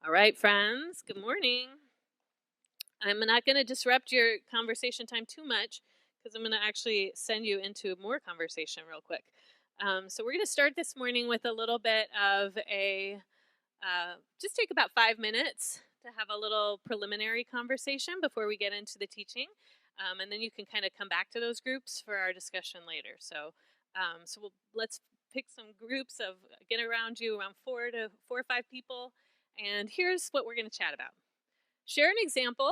All right, friends, good morning. I'm not going to disrupt your conversation time too much because I'm going to actually send you into more conversation real quick. So we're going to start this morning with a little bit of just take about 5 minutes to have a little preliminary conversation before we get into the teaching. And then you can kind of come back to those groups for our discussion later. So let's pick some groups of get around you, around 4 or 5 people. And here's what we're going to chat about. Share an example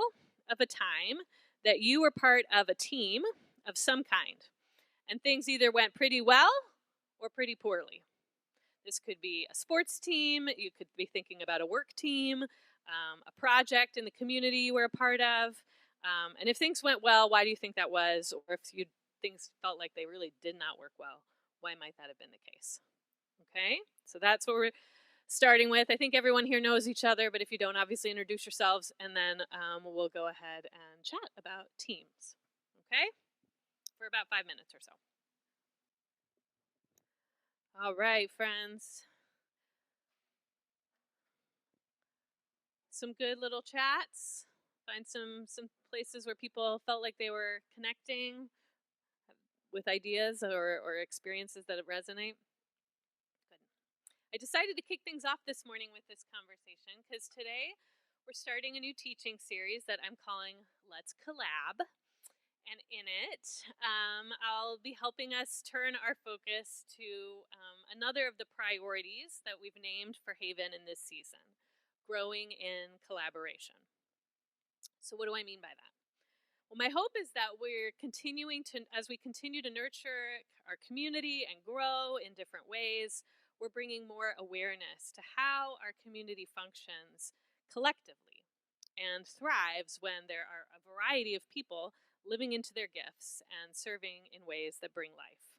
of a time that you were part of a team of some kind, and things either went pretty well or pretty poorly. This could be a sports team, you could be thinking about a work team, a project in the community you were a part of. And if things went well, why do you think that was? Or if things felt like they really did not work well, why might that have been the case? Okay, so that's what we're starting with. I think everyone here knows each other, but if you don't, obviously introduce yourselves, and then we'll go ahead and chat about teams. Okay, for about 5 minutes or so. All right, friends. Some good little chats. Find some places where people felt like they were connecting with ideas or experiences that resonate. Good. I decided to kick things off this morning with this conversation because today we're starting a new teaching series that I'm calling Let's Collab. And in it, I'll be helping us turn our focus to another of the priorities that we've named for Haven in this season, growing in collaboration. So what do I mean by that? Well, my hope is that as we continue to nurture our community and grow in different ways, we're bringing more awareness to how our community functions collectively and thrives when there are a variety of people living into their gifts and serving in ways that bring life.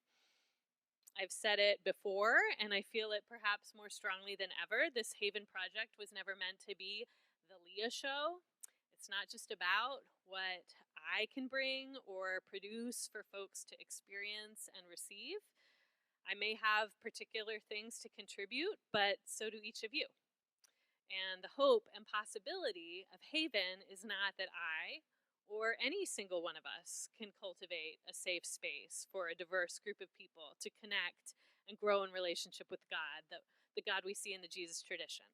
I've said it before, and I feel it perhaps more strongly than ever. This Haven Project was never meant to be the Leah show. It's not just about what I can bring or produce for folks to experience and receive. I may have particular things to contribute, but so do each of you. And the hope and possibility of Haven is not that I or any single one of us can cultivate a safe space for a diverse group of people to connect and grow in relationship with God, the God we see in the Jesus tradition.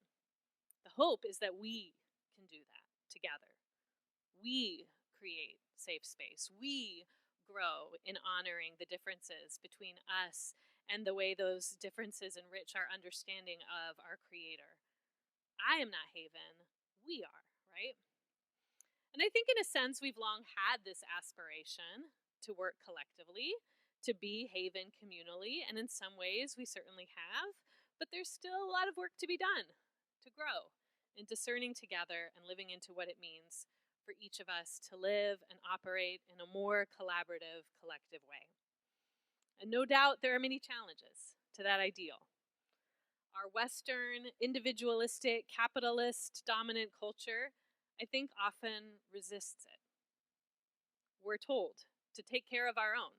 The hope is that we can do that together. We create safe space. We grow in honoring the differences between us and the way those differences enrich our understanding of our Creator. I am not Haven. We are, right? And I think in a sense we've long had this aspiration to work collectively, to be Haven communally, and in some ways we certainly have, but there's still a lot of work to be done to grow in discerning together and living into what it means for each of us to live and operate in a more collaborative, collective way. And no doubt there are many challenges to that ideal. Our Western, individualistic, capitalist, dominant culture, I think, often resists it. We're told to take care of our own,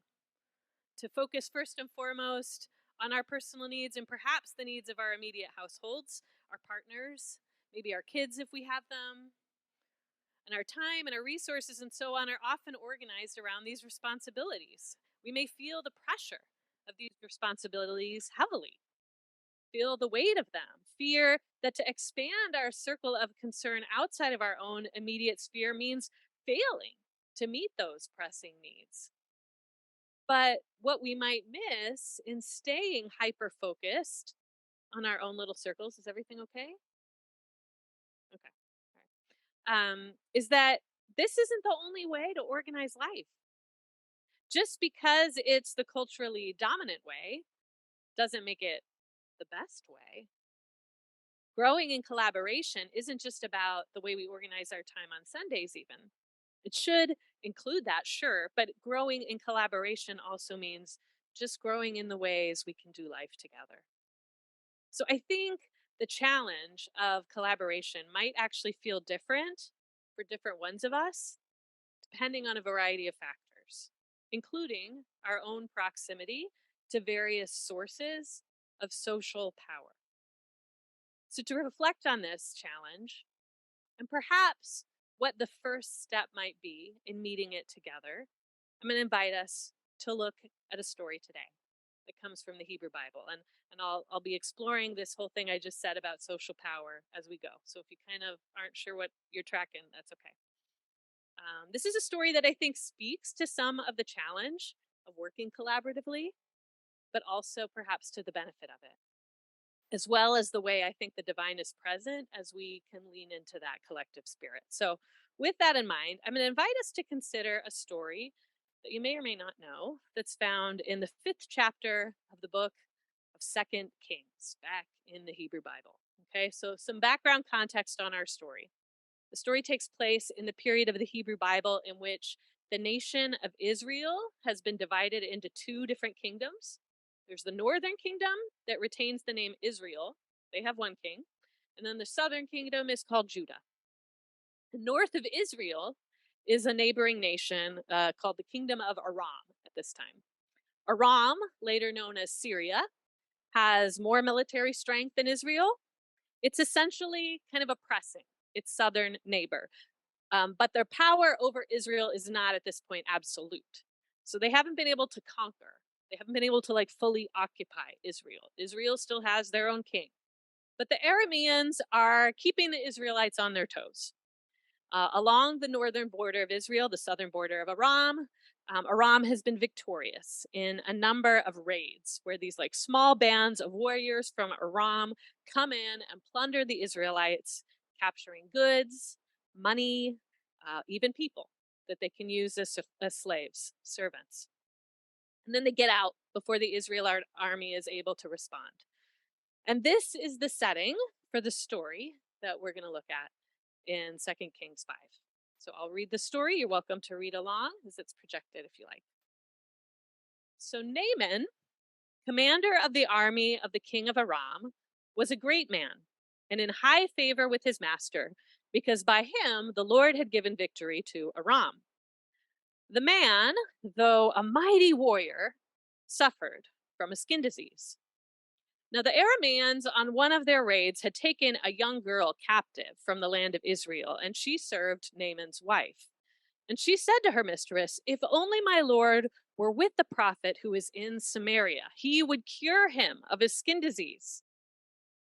to focus first and foremost on our personal needs and perhaps the needs of our immediate households, our partners, maybe our kids if we have them. And our time and our resources and so on are often organized around these responsibilities. We may feel the pressure of these responsibilities heavily, feel the weight of them, fear that to expand our circle of concern outside of our own immediate sphere means failing to meet those pressing needs. But what we might miss in staying hyper-focused on our own little circles, is everything okay? Okay. All right. Is that this isn't the only way to organize life. Just because it's the culturally dominant way doesn't make it the best way. Growing in collaboration isn't just about the way we organize our time on Sundays even. It should include that, sure, but growing in collaboration also means just growing in the ways we can do life together. So I think the challenge of collaboration might actually feel different for different ones of us, depending on a variety of factors, including our own proximity to various sources of social power. So, to reflect on this challenge, and perhaps what the first step might be in meeting it together, I'm going to invite us to look at a story today that comes from the Hebrew Bible. And I'll be exploring this whole thing I just said about social power as we go. So if you kind of aren't sure what you're tracking, that's okay. This is a story that I think speaks to some of the challenge of working collaboratively, but also perhaps to the benefit of it, as well as the way I think the divine is present as we can lean into that collective spirit. So, with that in mind, I'm going to invite us to consider a story that you may or may not know that's found in the 5th chapter of the book of 2nd Kings, back in the Hebrew Bible. Okay, so some background context on our story. The story takes place in the period of the Hebrew Bible in which the nation of Israel has been divided into two different kingdoms. There's the northern kingdom that retains the name Israel. They have one king. And then the southern kingdom is called Judah. The north of Israel is a neighboring nation called the Kingdom of Aram at this time. Aram, later known as Syria, has more military strength than Israel. It's essentially kind of oppressing its southern neighbor. But their power over Israel is not at this point absolute. So they haven't been able to conquer. They haven't been able to fully occupy Israel. Israel still has their own king. But the Arameans are keeping the Israelites on their toes. Along the northern border of Israel, the southern border of Aram, Aram has been victorious in a number of raids where these small bands of warriors from Aram come in and plunder the Israelites, capturing goods, money, even people that they can use as slaves, servants. And then they get out before the Israel army is able to respond. And this is the setting for the story that we're going to look at in 2 Kings 5. So I'll read the story. You're welcome to read along as it's projected if you like. So Naaman, commander of the army of the king of Aram, was a great man and in high favor with his master, because by him the Lord had given victory to Aram. The man, though a mighty warrior, suffered from a skin disease. Now the Arameans on one of their raids had taken a young girl captive from the land of Israel, and she served Naaman's wife. And she said to her mistress, "If only my lord were with the prophet who is in Samaria, he would cure him of his skin disease."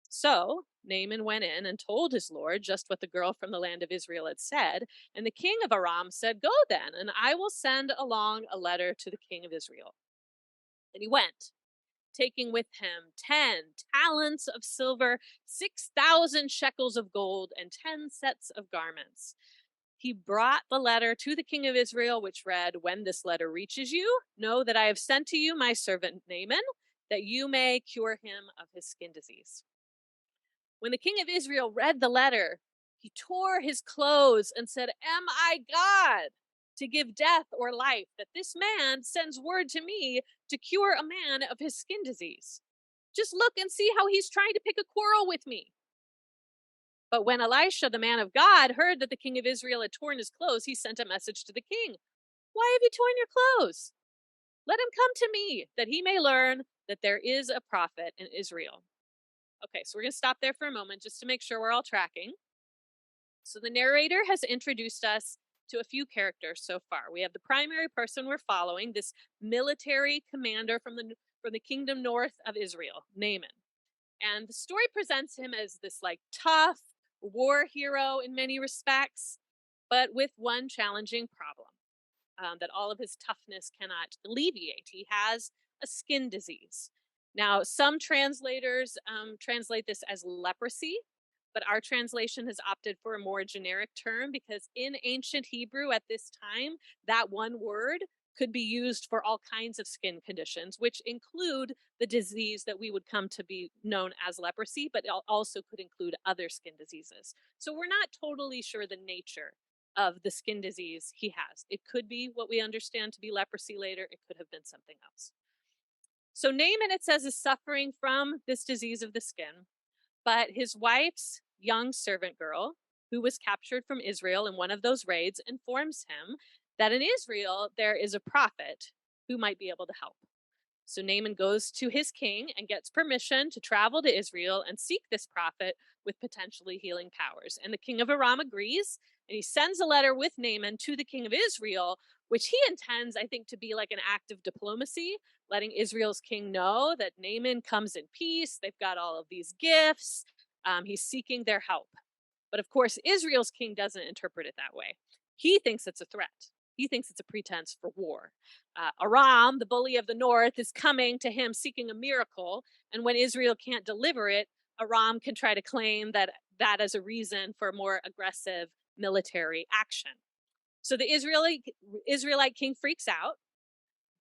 So Naaman went in and told his lord just what the girl from the land of Israel had said. And the king of Aram said, "Go then, and I will send along a letter to the king of Israel." And he went, taking with him 10 talents of silver, 6,000 shekels of gold, and 10 sets of garments. He brought the letter to the king of Israel, which read, "When this letter reaches you, know that I have sent to you my servant Naaman, that you may cure him of his skin disease." When the king of Israel read the letter, he tore his clothes and said, "Am I God to give death or life, that this man sends word to me to cure a man of his skin disease? Just look and see how he's trying to pick a quarrel with me." But when Elisha, the man of God, heard that the king of Israel had torn his clothes, he sent a message to the king. "Why have you torn your clothes? Let him come to me, that he may learn that there is a prophet in Israel." Okay, so we're going to stop there for a moment just to make sure we're all tracking. So the narrator has introduced us to a few characters so far. We have the primary person we're following, this military commander from the kingdom north of Israel, Naaman. And the story presents him as this tough war hero in many respects, but with one challenging problem that all of his toughness cannot alleviate. He has a skin disease. Now, some translators translate this as leprosy, but our translation has opted for a more generic term because in ancient Hebrew at this time, that one word could be used for all kinds of skin conditions, which include the disease that we would come to be known as leprosy, but it also could include other skin diseases. So we're not totally sure the nature of the skin disease he has. It could be what we understand to be leprosy later. It could have been something else. So Naaman, it says, is suffering from this disease of the skin, but his wife's young servant girl, who was captured from Israel in one of those raids, informs him that in Israel there is a prophet who might be able to help. So Naaman goes to his king and gets permission to travel to Israel and seek this prophet with potentially healing powers. And the king of Aram agrees, and he sends a letter with Naaman to the king of Israel, which he intends, I think, to be like an act of diplomacy, letting Israel's king know that Naaman comes in peace. They've got all of these gifts. He's seeking their help. But of course, Israel's king doesn't interpret it that way. He thinks it's a threat. He thinks it's a pretense for war. Aram, the bully of the north, is coming to him seeking a miracle. And when Israel can't deliver it, Aram can try to claim that as a reason for more aggressive military action. So the Israelite king freaks out.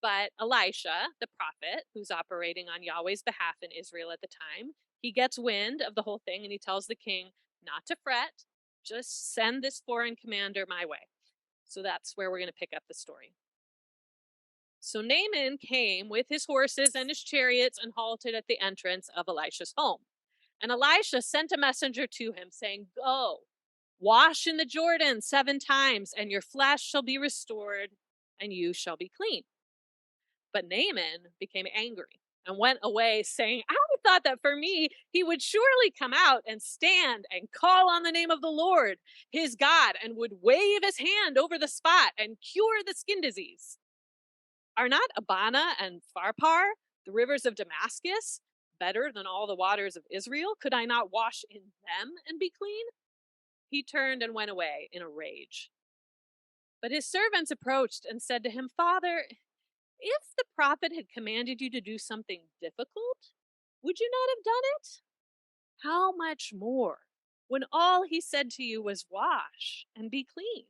But Elisha, the prophet, who's operating on Yahweh's behalf in Israel at the time, he gets wind of the whole thing and he tells the king not to fret, just send this foreign commander my way. So that's where we're going to pick up the story. So Naaman came with his horses and his chariots and halted at the entrance of Elisha's home. And Elisha sent a messenger to him saying, "Go, wash in the Jordan 7 times, and your flesh shall be restored, and you shall be clean." But Naaman became angry and went away, saying, "I thought that for me, he would surely come out and stand and call on the name of the Lord, his God, and would wave his hand over the spot and cure the skin disease. Are not Abana and Pharpar, the rivers of Damascus, better than all the waters of Israel? Could I not wash in them and be clean?" He turned and went away in a rage. But his servants approached and said to him, "Father, if the prophet had commanded you to do something difficult, would you not have done it? How much more when all he said to you was wash and be clean?"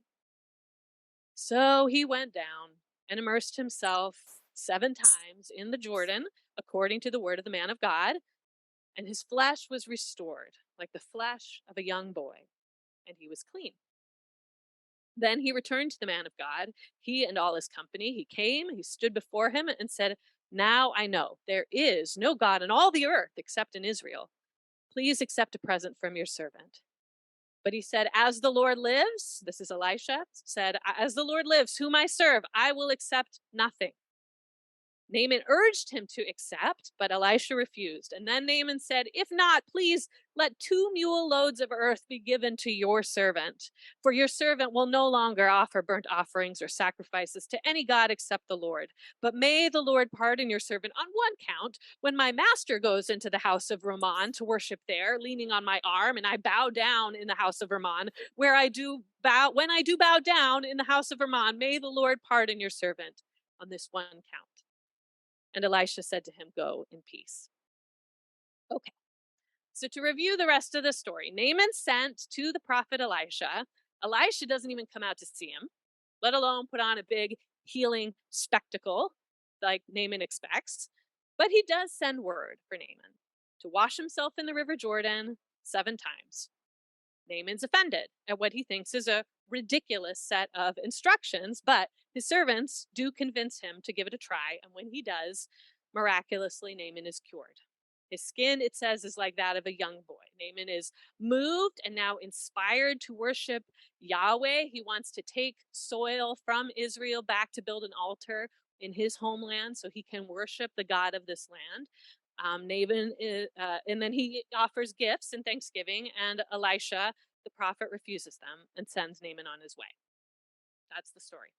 So he went down and immersed himself 7 times in the Jordan, according to the word of the man of God, and his flesh was restored like the flesh of a young boy, and he was clean. Then he returned to the man of God, he and all his company. He came, he stood before him and said, "Now I know there is no God in all the earth except in Israel. Please accept a present from your servant." But he said, "As the Lord lives," this is Elisha, said, "as the Lord lives, whom I serve, I will accept nothing." Naaman urged him to accept, but Elisha refused. And then Naaman said, "If not, please let 2 mule loads of earth be given to your servant. For your servant will no longer offer burnt offerings or sacrifices to any god except the Lord. But may the Lord pardon your servant on one count. When my master goes into the house of Rimmon to worship there, leaning on my arm, and I bow down in the house of Rimmon, when I do bow down in the house of Rimmon, may the Lord pardon your servant on this one count." And Elisha said to him, "Go in peace." Okay, so to review the rest of the story, Naaman sent to the prophet Elisha. Elisha doesn't even come out to see him, let alone put on a big healing spectacle like Naaman expects. But he does send word for Naaman to wash himself in the river Jordan 7 times. Naaman's offended at what he thinks is a ridiculous set of instructions, but his servants do convince him to give it a try, and when he does, miraculously, Naaman is cured. His skin, it says, is like that of a young boy. Naaman is moved and now inspired to worship Yahweh. He wants to take soil from Israel back to build an altar in his homeland so he can worship the God of this land. Naaman, and then he offers gifts in thanksgiving, and Elisha, the prophet, refuses them and sends Naaman on his way. That's the story.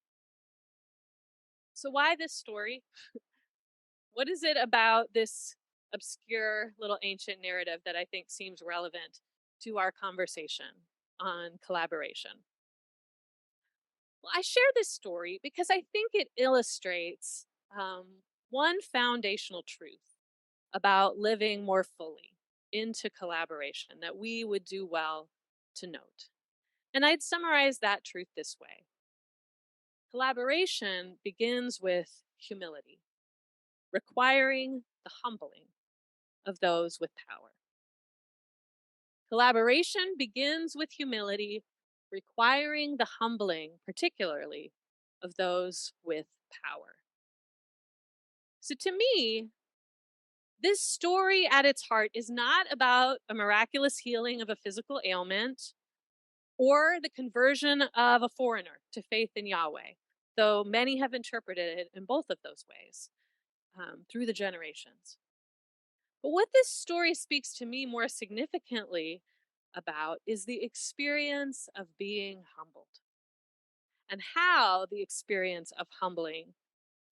So why this story? What is it about this obscure little ancient narrative that I think seems relevant to our conversation on collaboration? Well, I share this story because I think it illustrates one foundational truth about living more fully into collaboration that we would do well to note. And I'd summarize that truth this way: collaboration begins with humility, requiring the humbling of those with power. Collaboration begins with humility, requiring the humbling, particularly, of those with power. So to me, this story at its heart is not about a miraculous healing of a physical ailment or the conversion of a foreigner to faith in Yahweh, though many have interpreted it in both of those ways. through the generations. But what this story speaks to me more significantly about is the experience of being humbled and how the experience of humbling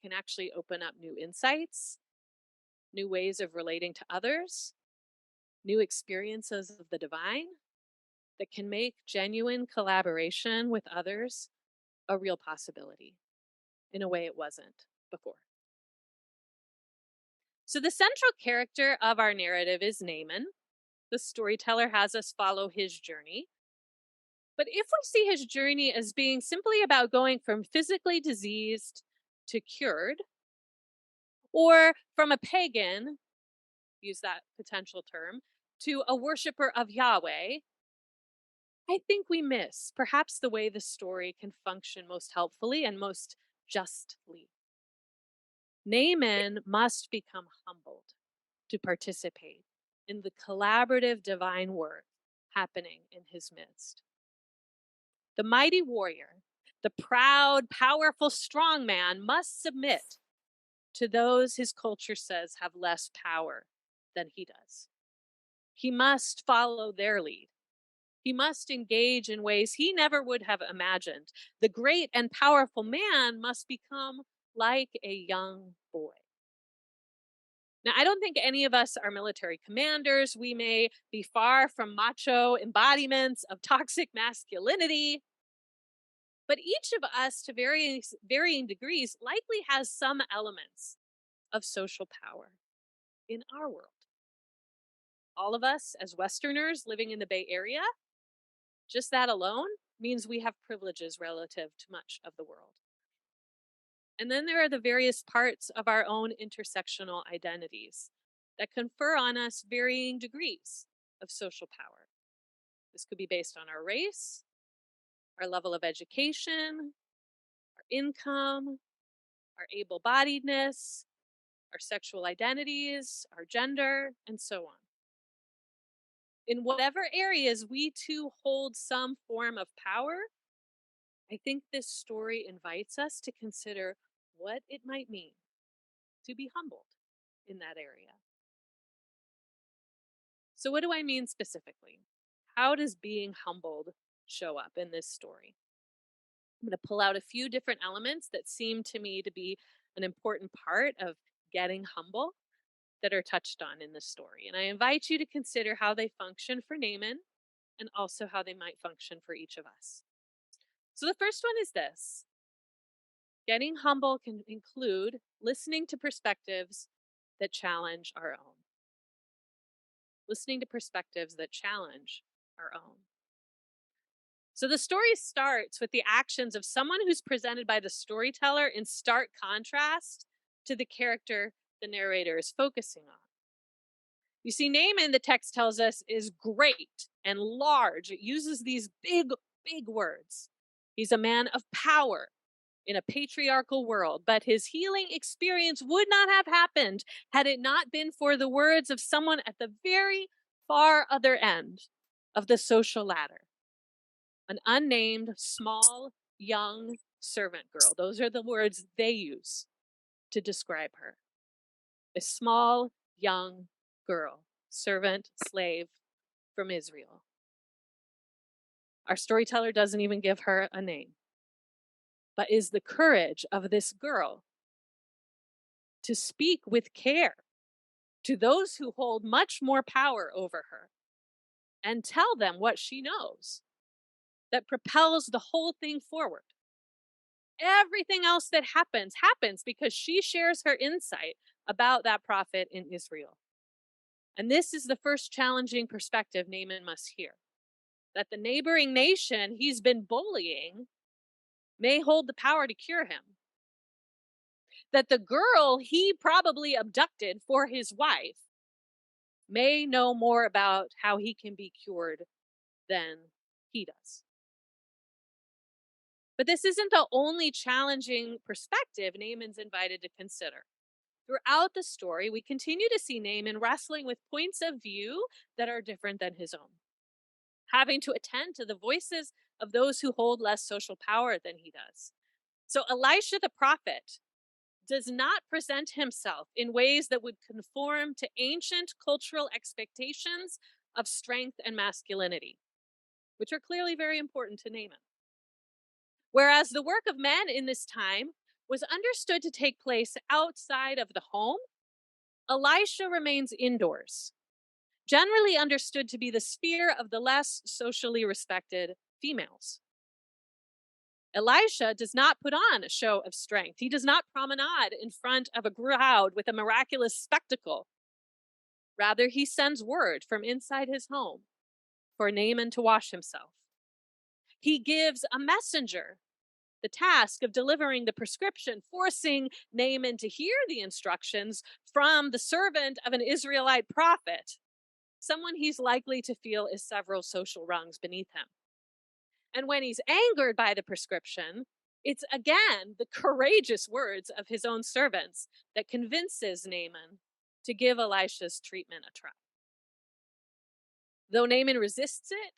can actually open up new insights, new ways of relating to others, new experiences of the divine that can make genuine collaboration with others a real possibility in a way it wasn't before. So, the central character of our narrative is Naaman. The storyteller has us follow his journey. But if we see his journey as being simply about going from physically diseased to cured, or from a pagan, use that potential term, to a worshiper of Yahweh, I think we miss perhaps the way the story can function most helpfully and most justly. Naaman must become humbled to participate in the collaborative divine work happening in his midst. The mighty warrior, the proud, powerful, strong man must submit to those his culture says have less power than he does. He must follow their lead. He must engage in ways he never would have imagined. The great and powerful man must become like a young boy. Now, I don't think any of us are military commanders. We may be far from macho embodiments of toxic masculinity, but each of us, to varying degrees, likely has some elements of social power in our world. All of us, as Westerners living in the Bay Area, just that alone means we have privileges relative to much of the world. And then there are the various parts of our own intersectional identities that confer on us varying degrees of social power. This could be based on our race, our level of education, our income, our able-bodiedness, our sexual identities, our gender, and so on. In whatever areas we too hold some form of power, I think this story invites us to consider what it might mean to be humbled in that area. So, what do I mean specifically? How does being humbled show up in this story? I'm going to pull out a few different elements that seem to me to be an important part of getting humble that are touched on in this story. And I invite you to consider how they function for Naaman and also how they might function for each of us. So the first one is this: getting humble can include listening to perspectives that challenge our own. Listening to perspectives that challenge our own. So the story starts with the actions of someone who's presented by the storyteller in stark contrast to the character the narrator is focusing on. You see, Naaman, the text tells us, is great and large. It uses these big, big words. He's a man of power in a patriarchal world, but his healing experience would not have happened had it not been for the words of someone at the very far other end of the social ladder. An unnamed, small, young servant girl. Those are the words they use to describe her. A small, young girl, servant, slave from Israel. Our storyteller doesn't even give her a name, but is the courage of this girl to speak with care to those who hold much more power over her and tell them what she knows that propels the whole thing forward. Everything else that happens because she shares her insight about that prophet in Israel. And this is the first challenging perspective Naaman must hear: that the neighboring nation he's been bullying may hold the power to cure him. That the girl he probably abducted for his wife may know more about how he can be cured than he does. But this isn't the only challenging perspective Naaman's invited to consider. Throughout the story, we continue to see Naaman wrestling with points of view that are different than his own, having to attend to the voices of those who hold less social power than he does. So Elisha the prophet does not present himself in ways that would conform to ancient cultural expectations of strength and masculinity, which are clearly very important to Naaman. Whereas the work of men in this time was understood to take place outside of the home, Elisha remains indoors, generally understood to be the sphere of the less socially respected females. Elisha does not put on a show of strength. He does not promenade in front of a crowd with a miraculous spectacle. Rather, he sends word from inside his home for Naaman to wash himself. He gives a messenger the task of delivering the prescription, forcing Naaman to hear the instructions from the servant of an Israelite prophet, someone he's likely to feel is several social rungs beneath him. And when he's angered by the prescription, it's again the courageous words of his own servants that convinces Naaman to give Elisha's treatment a try. Though Naaman resists it,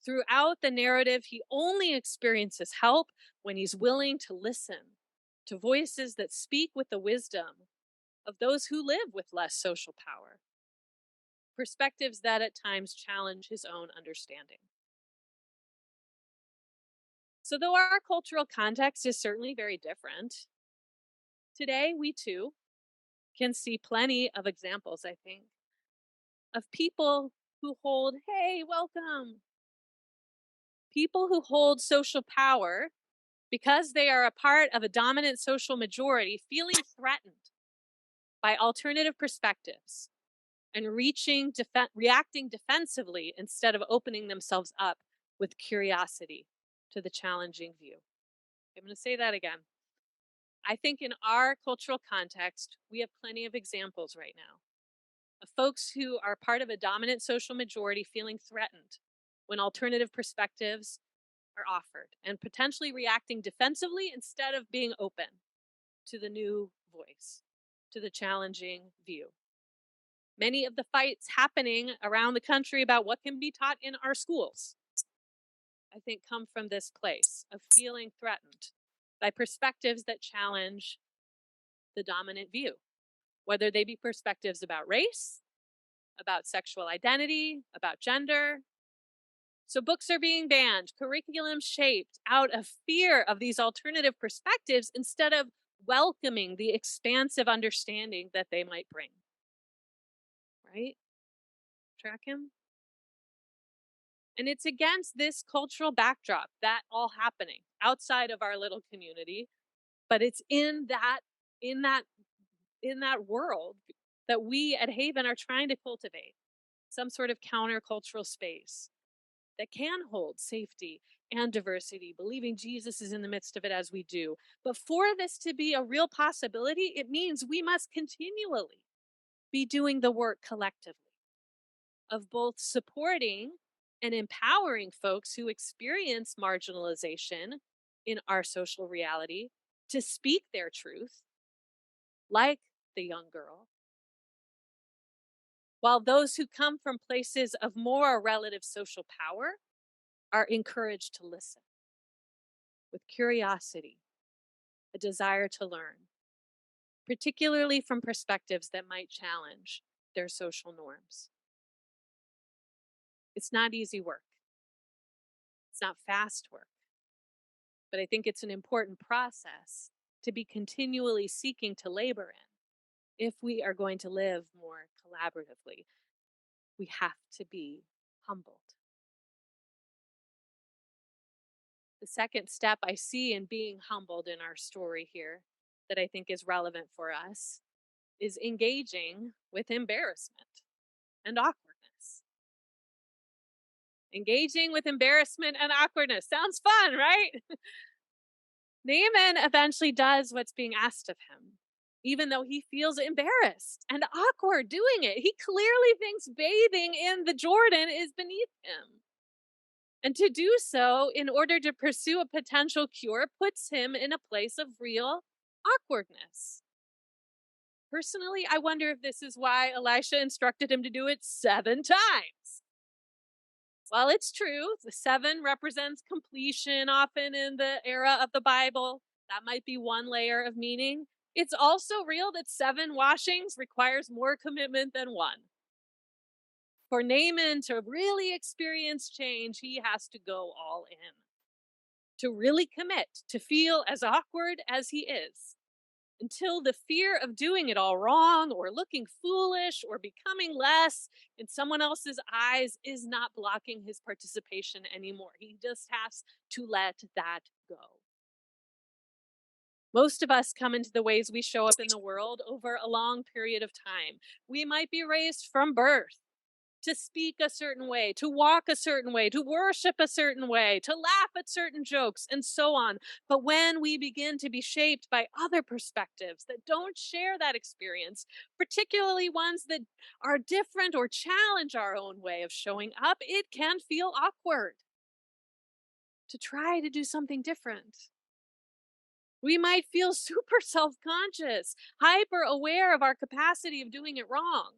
throughout the narrative, he only experiences help when he's willing to listen to voices that speak with the wisdom of those who live with less social power, perspectives that at times challenge his own understanding. So, though our cultural context is certainly very different, today we too can see plenty of examples, I think, of people who hold, hey, welcome, people who hold social power because they are a part of a dominant social majority feeling threatened by alternative perspectives and reacting defensively instead of opening themselves up with curiosity to the challenging view. I'm going to say that again. I think in our cultural context, we have plenty of examples right now of folks who are part of a dominant social majority feeling threatened when alternative perspectives are offered and potentially reacting defensively instead of being open to the new voice, to the challenging view. Many of the fights happening around the country about what can be taught in our schools, I think, come from this place of feeling threatened by perspectives that challenge the dominant view, whether they be perspectives about race, about sexual identity, about gender. So books are being banned, curriculum shaped out of fear of these alternative perspectives instead of welcoming the expansive understanding that they might bring. Right? Track him? And it's against this cultural backdrop, that all happening outside of our little community, but it's in that world that we at Haven are trying to cultivate some sort of countercultural space that can hold safety and diversity, believing Jesus is in the midst of it as we do. But for this to be a real possibility, it means we must continually be doing the work collectively of both supporting and empowering folks who experience marginalization in our social reality to speak their truth, like the young girl, while those who come from places of more relative social power are encouraged to listen with curiosity, a desire to learn, particularly from perspectives that might challenge their social norms. It's not easy work. It's not fast work. But I think it's an important process to be continually seeking to labor in if we are going to live more collaboratively. We have to be humbled. The second step I see in being humbled in our story here that I think is relevant for us is engaging with embarrassment and awkwardness. Engaging with embarrassment and awkwardness. Sounds fun, right? Naaman eventually does what's being asked of him, even though he feels embarrassed and awkward doing it. He clearly thinks bathing in the Jordan is beneath him. And to do so in order to pursue a potential cure puts him in a place of real awkwardness. Personally, I wonder if this is why Elisha instructed him to do it 7 times. While it's true, the 7 represents completion often in the era of the Bible. That might be one layer of meaning. It's also real that 7 washings requires more commitment than 1. For Naaman to really experience change, he has to go all in, to really commit, to feel as awkward as he is, until the fear of doing it all wrong or looking foolish or becoming less in someone else's eyes is not blocking his participation anymore. He just has to let that go. Most of us come into the ways we show up in the world over a long period of time. We might be raised from birth to speak a certain way, to walk a certain way, to worship a certain way, to laugh at certain jokes, and so on. But when we begin to be shaped by other perspectives that don't share that experience, particularly ones that are different or challenge our own way of showing up, it can feel awkward to try to do something different. We might feel super self conscious, hyper aware of our capacity of doing it wrong.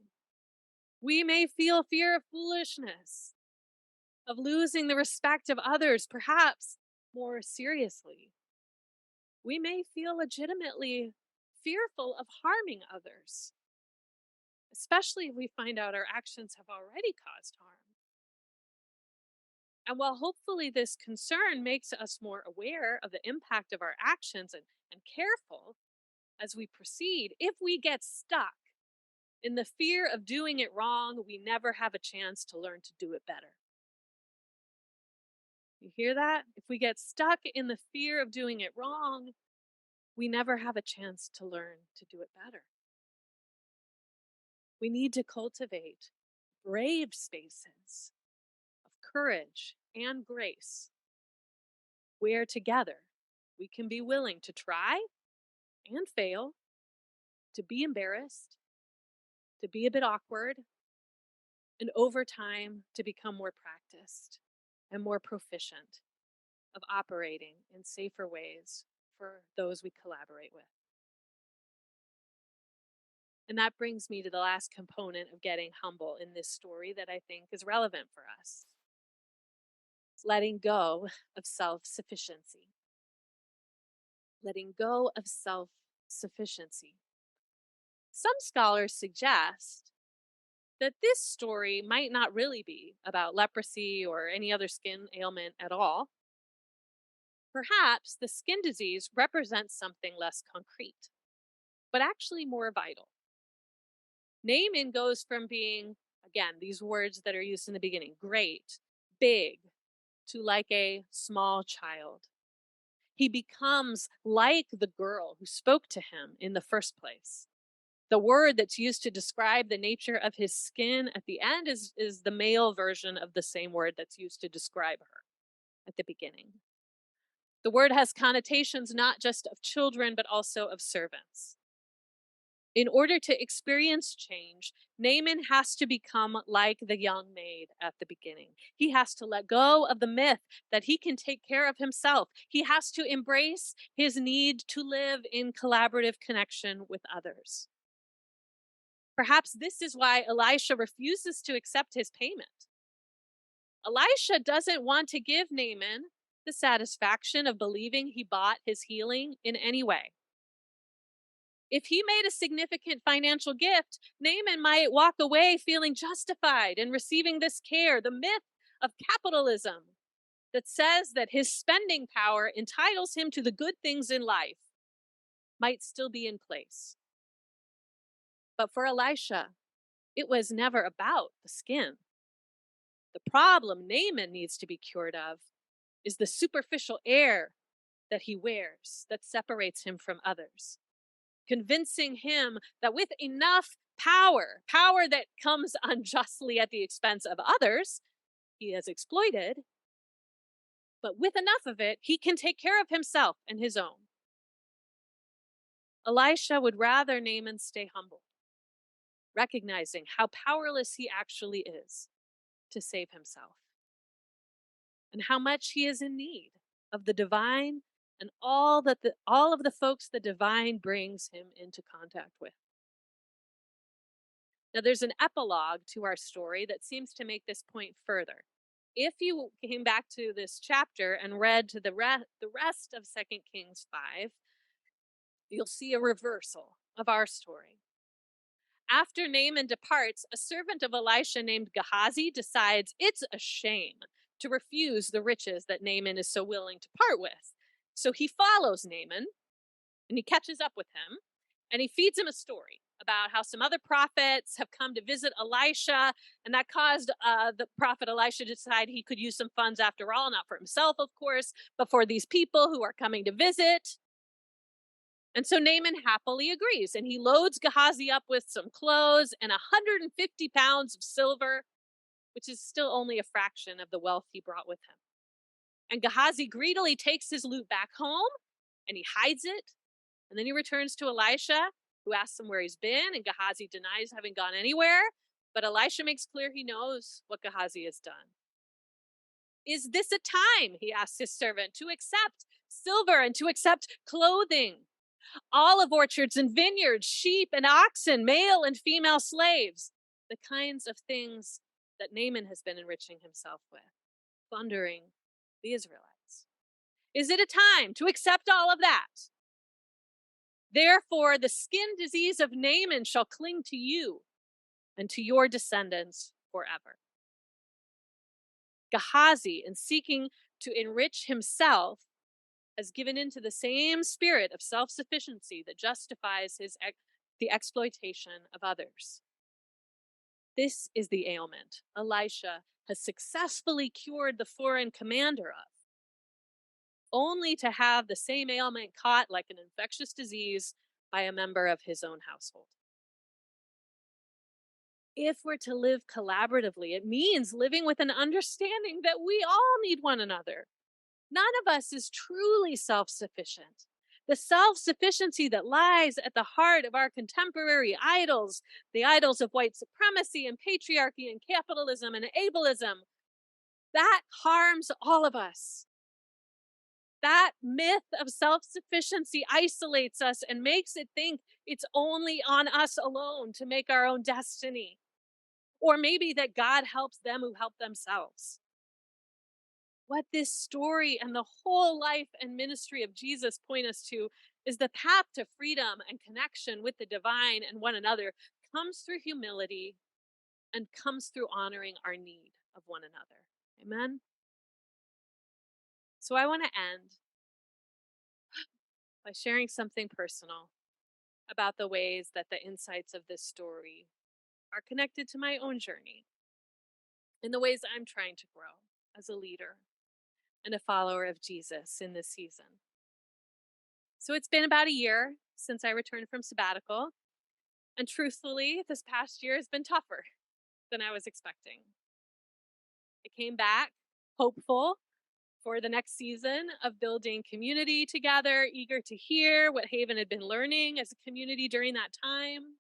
We may feel fear of foolishness, of losing the respect of others, perhaps more seriously. We may feel legitimately fearful of harming others, especially if we find out our actions have already caused harm. And while hopefully this concern makes us more aware of the impact of our actions and careful as we proceed, if we get stuck in the fear of doing it wrong, we never have a chance to learn to do it better. You hear that? If we get stuck in the fear of doing it wrong, we never have a chance to learn to do it better. We need to cultivate brave spaces of courage and grace where together we can be willing to try and fail, to be embarrassed, to be a bit awkward, and over time to become more practiced and more proficient of operating in safer ways for those we collaborate with. And that brings me to the last component of getting humble in this story that I think is relevant for us. It's letting go of self-sufficiency. Letting go of self-sufficiency. Some scholars suggest that this story might not really be about leprosy or any other skin ailment at all. Perhaps the skin disease represents something less concrete, but actually more vital. Naaman goes from being, again, these words that are used in the beginning, great, big, to like a small child. He becomes like the girl who spoke to him in the first place. The word that's used to describe the nature of his skin at the end is the male version of the same word that's used to describe her at the beginning. The word has connotations not just of children, but also of servants. In order to experience change, Naaman has to become like the young maid at the beginning. He has to let go of the myth that he can take care of himself. He has to embrace his need to live in collaborative connection with others. Perhaps this is why Elisha refuses to accept his payment. Elisha doesn't want to give Naaman the satisfaction of believing he bought his healing in any way. If he made a significant financial gift, Naaman might walk away feeling justified in receiving this care. The myth of capitalism that says that his spending power entitles him to the good things in life might still be in place. But for Elisha, it was never about the skin. The problem Naaman needs to be cured of is the superficial air that he wears that separates him from others, convincing him that with enough power that comes unjustly at the expense of others, he has exploited, but with enough of it, he can take care of himself and his own. Elisha would rather Naaman stay humble, recognizing how powerless he actually is to save himself, and how much he is in need of the divine and all of the folks the divine brings him into contact with. Now, there's an epilogue to our story that seems to make this point further. If you came back to this chapter and read to the rest of 2 Kings 5, you'll see a reversal of our story. After Naaman departs, a servant of Elisha named Gehazi decides it's a shame to refuse the riches that Naaman is so willing to part with. So he follows Naaman and he catches up with him and he feeds him a story about how some other prophets have come to visit Elisha, and that caused the prophet Elisha to decide he could use some funds after all, not for himself, of course, but for these people who are coming to visit. And so Naaman happily agrees, and he loads Gehazi up with some clothes and 150 pounds of silver, which is still only a fraction of the wealth he brought with him. And Gehazi greedily takes his loot back home, and he hides it. And then he returns to Elisha, who asks him where he's been, and Gehazi denies having gone anywhere. But Elisha makes clear he knows what Gehazi has done. Is this a time, he asks his servant, to accept silver and to accept clothing, olive orchards and vineyards, sheep and oxen, male and female slaves, the kinds of things that Naaman has been enriching himself with, plundering the Israelites? Is it a time to accept all of that? Therefore, the skin disease of Naaman shall cling to you and to your descendants forever. Gehazi, in seeking to enrich himself, has given into the same spirit of self-sufficiency that justifies the exploitation of others. This is the ailment Elisha has successfully cured the foreign commander of, only to have the same ailment caught like an infectious disease by a member of his own household. If we're to live collaboratively, it means living with an understanding that we all need one another. None of us is truly self-sufficient. The self-sufficiency that lies at the heart of our contemporary idols, the idols of white supremacy and patriarchy and capitalism and ableism, that harms all of us. That myth of self-sufficiency isolates us and makes it think it's only on us alone to make our own destiny. Or maybe that God helps them who help themselves. What this story and the whole life and ministry of Jesus point us to is the path to freedom and connection with the divine and one another comes through humility and comes through honoring our need of one another. Amen? So I want to end by sharing something personal about the ways that the insights of this story are connected to my own journey and the ways I'm trying to grow as a leader and a follower of Jesus in this season. So it's been about a year since I returned from sabbatical, and truthfully, this past year has been tougher than I was expecting. I came back hopeful for the next season of building community together, eager to hear what Haven had been learning as a community during that time.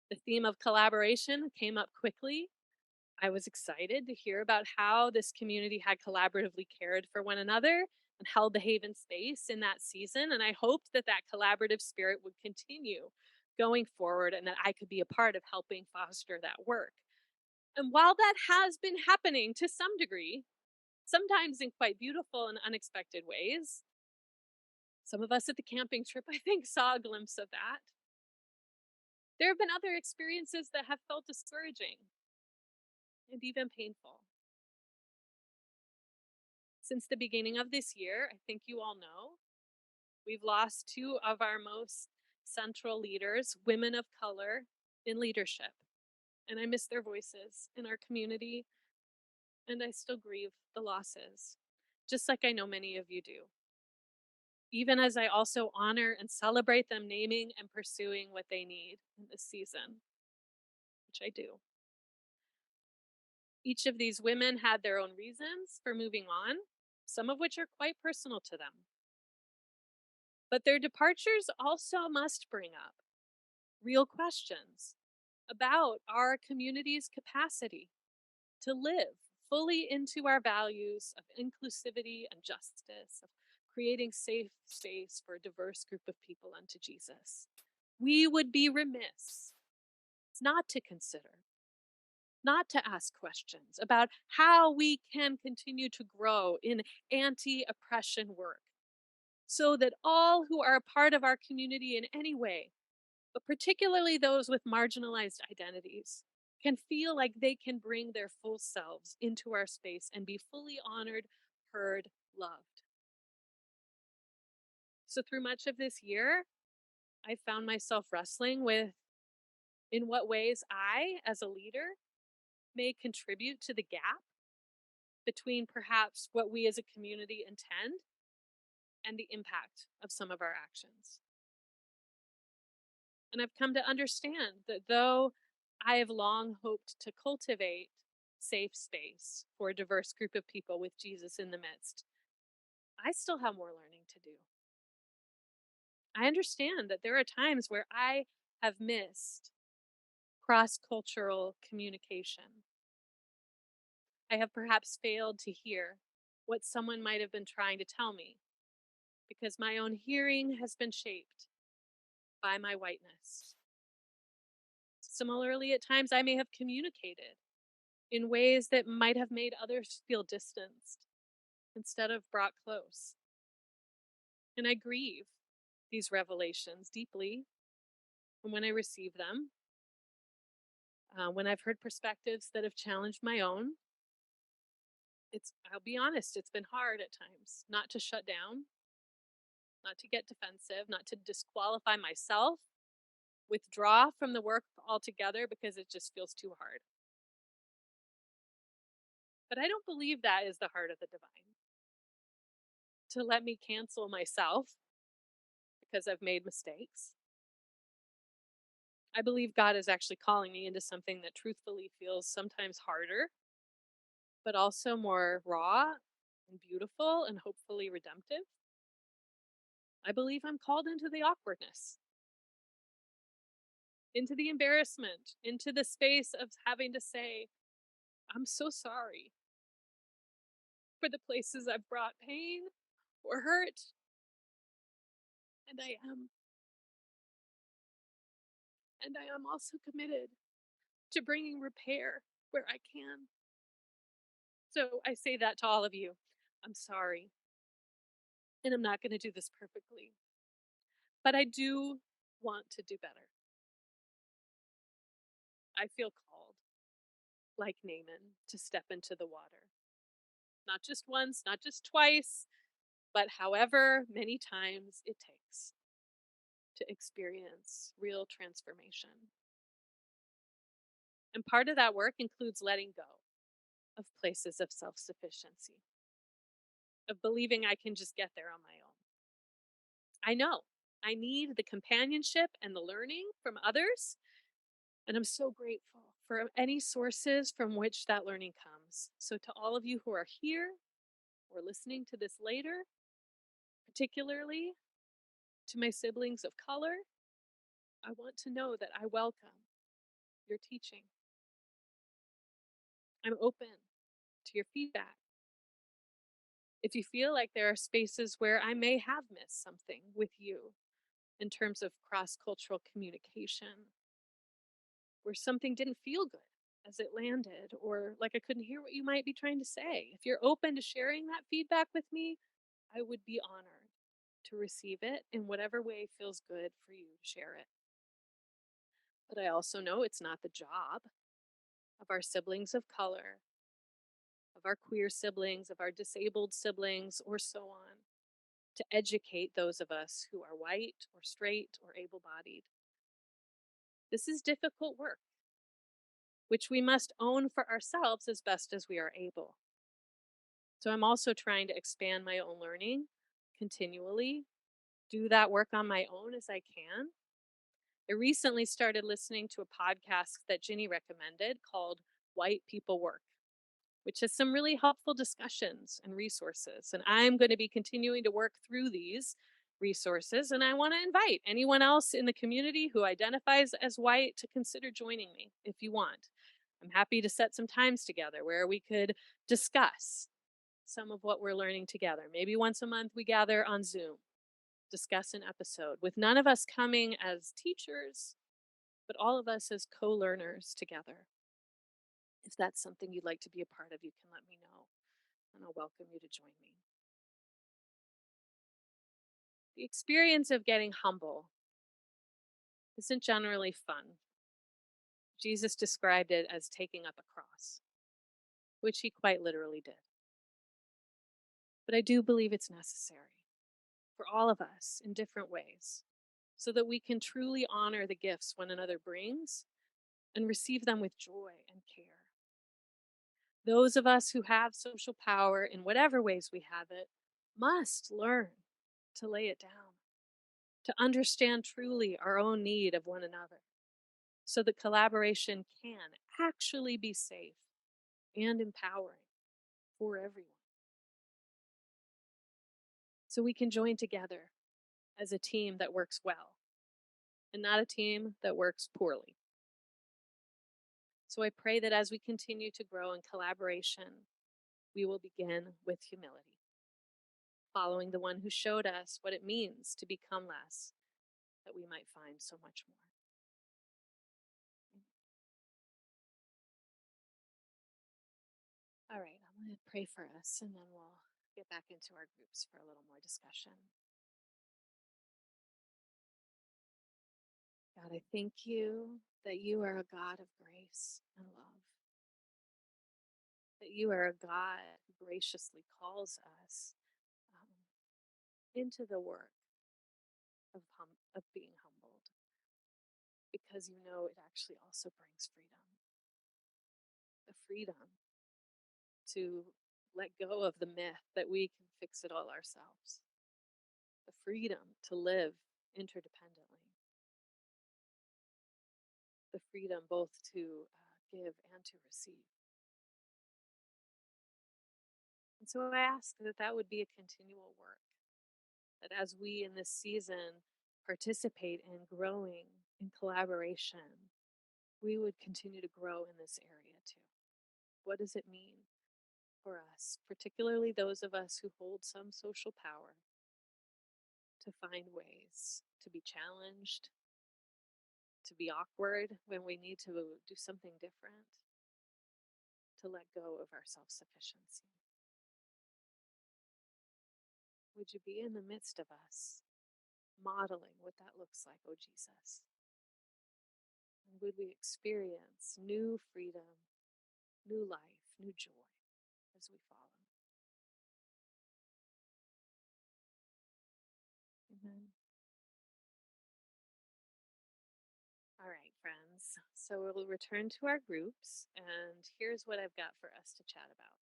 The theme of collaboration came up quickly. I was excited to hear about how this community had collaboratively cared for one another and held the Haven space in that season. And I hoped that that collaborative spirit would continue going forward and that I could be a part of helping foster that work. And while that has been happening to some degree, sometimes in quite beautiful and unexpected ways, some of us at the camping trip, I think, saw a glimpse of that. There have been other experiences that have felt discouraging and even painful. Since the beginning of this year, I think you all know, we've lost two of our most central leaders, women of color in leadership. And I miss their voices in our community, and I still grieve the losses, just like I know many of you do. Even as I also honor and celebrate them naming and pursuing what they need in this season, which I do. Each of these women had their own reasons for moving on, some of which are quite personal to them. But their departures also must bring up real questions about our community's capacity to live fully into our values of inclusivity and justice, of creating safe space for a diverse group of people unto Jesus. We would be remiss not to consider, not to ask questions about how we can continue to grow in anti-oppression work so that all who are a part of our community in any way, but particularly those with marginalized identities, can feel like they can bring their full selves into our space and be fully honored, heard, loved. So, through much of this year, I found myself wrestling with in what ways I, as a leader, may contribute to the gap between perhaps what we as a community intend and the impact of some of our actions. And I've come to understand that though I have long hoped to cultivate safe space for a diverse group of people with Jesus in the midst, I still have more learning to do. I understand that there are times where I have missed cross cultural communication. I have perhaps failed to hear what someone might have been trying to tell me because my own hearing has been shaped by my whiteness. Similarly, at times I may have communicated in ways that might have made others feel distanced instead of brought close. And I grieve these revelations deeply. And when I receive them, when I've heard perspectives that have challenged my own, I'll be honest, it's been hard at times not to shut down, not to get defensive, not to disqualify myself, withdraw from the work altogether because it just feels too hard. But I don't believe that is the heart of the divine, to let me cancel myself because I've made mistakes. I believe God is actually calling me into something that truthfully feels sometimes harder, but also more raw and beautiful and hopefully redemptive. I believe I'm called into the awkwardness, into the embarrassment, into the space of having to say, I'm so sorry for the places I've brought pain or hurt, and I am. And I am also committed to bringing repair where I can. So I say that to all of you. I'm sorry, and I'm not going to do this perfectly, but I do want to do better. I feel called, like Naaman, to step into the water. Not just once, not just twice, but however many times it takes to experience real transformation. And part of that work includes letting go of places of self sufficiency, of believing I can just get there on my own. I know I need the companionship and the learning from others, and I'm so grateful for any sources from which that learning comes. So, to all of you who are here or listening to this later, particularly to my siblings of color, I want to know that I welcome your teaching. I'm open to your feedback. If you feel like there are spaces where I may have missed something with you in terms of cross cultural communication, where something didn't feel good as it landed, or like I couldn't hear what you might be trying to say, if you're open to sharing that feedback with me, I would be honored to receive it in whatever way feels good for you to share it. But I also know it's not the job of our siblings of color, of our queer siblings, of our disabled siblings, or so on, to educate those of us who are white or straight or able bodied. This is difficult work, which we must own for ourselves as best as we are able. So I'm also trying to expand my own learning continually, do that work on my own as I can. I recently started listening to a podcast that Ginny recommended called White People Work, which has some really helpful discussions and resources. And I'm going to be continuing to work through these resources. And I want to invite anyone else in the community who identifies as white to consider joining me if you want. I'm happy to set some times together where we could discuss some of what we're learning together. Maybe once a month we gather on Zoom, discuss an episode with none of us coming as teachers, but all of us as co-learners together. If that's something you'd like to be a part of, you can let me know, and I'll welcome you to join me. The experience of getting humble isn't generally fun. Jesus described it as taking up a cross, which he quite literally did. But I do believe it's necessary for all of us in different ways so that we can truly honor the gifts one another brings and receive them with joy and care. Those of us who have social power in whatever ways we have it must learn to lay it down, to understand truly our own need of one another, so that collaboration can actually be safe and empowering for everyone. So we can join together as a team that works well and not a team that works poorly. So I pray that as we continue to grow in collaboration, we will begin with humility, following the one who showed us what it means to become less, that we might find so much more. All right, I'm going to pray for us and then we'll get back into our groups for a little more discussion. God, I thank you that you are a God of grace and love, that you are a God who graciously calls us into the work of being humbled, because you know it actually also brings freedom. The freedom to let go of the myth that we can fix it all ourselves. The freedom to live interdependently. The freedom both to give and to receive. And so I ask that that would be a continual work. That as we in this season participate in growing in collaboration, we would continue to grow in this area too. What does it mean for us, particularly those of us who hold some social power, to find ways to be challenged, to be awkward when we need to do something different, to let go of our self sufficiency? Would you be in the midst of us, modeling what that looks like, oh Jesus? And would we experience new freedom, new life, new joy as we follow? Amen. All right, friends. So we'll return to our groups, and here's what I've got for us to chat about.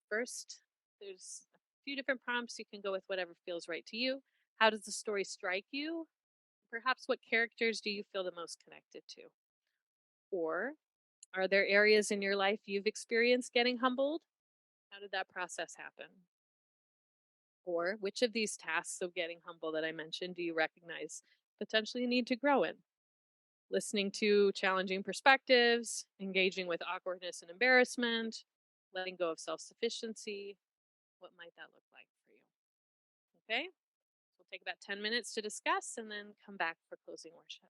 First, there's a few different prompts. You can go with whatever feels right to you. How does the story strike you? Perhaps what characters do you feel the most connected to? Or are there areas in your life you've experienced getting humbled? How did that process happen? Or which of these tasks of getting humble that I mentioned do you recognize potentially need to grow in? Listening to challenging perspectives, engaging with awkwardness and embarrassment, letting go of self sufficiency. What might that look like for you? Okay, so we'll take about 10 minutes to discuss and then come back for closing worship.